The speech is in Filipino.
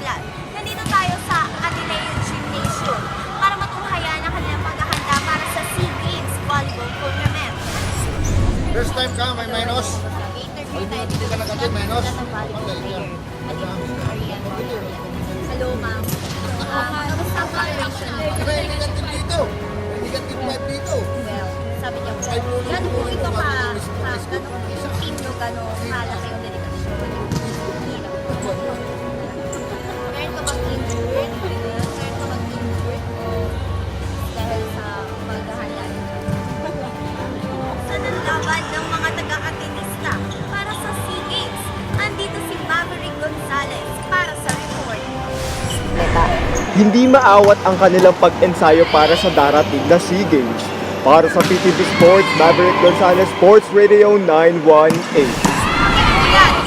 Bacolod. Nandito tayo sa Ateneo Gymnasium para matunghayan ang kanilang paghahanda para sa SEA Games Volleyball Tournament. First time ka, may minus. Hindi ka nakatid, minus. Hello, ma'am. Kamusta ang preparation? May negative dito. May negative 5 dito. Well, sabi niya po, gano'n po ito gano'n yung team nyo, gano'n kalaki yung dedikasyon. Hirap po. Meron ka bang injured? Meron ka bang injured? O dahil sa paghahanda? Sa nalaban ng mga taga-atenista para sa SEA Games, andito si Maverick Gonzalez para sa report. Hindi maawat ang kanilang pag-ensayo para sa darating na SEA Games. Para sa PTV Sports, Maverick Gonzalez, Sports Radio 918. Yan,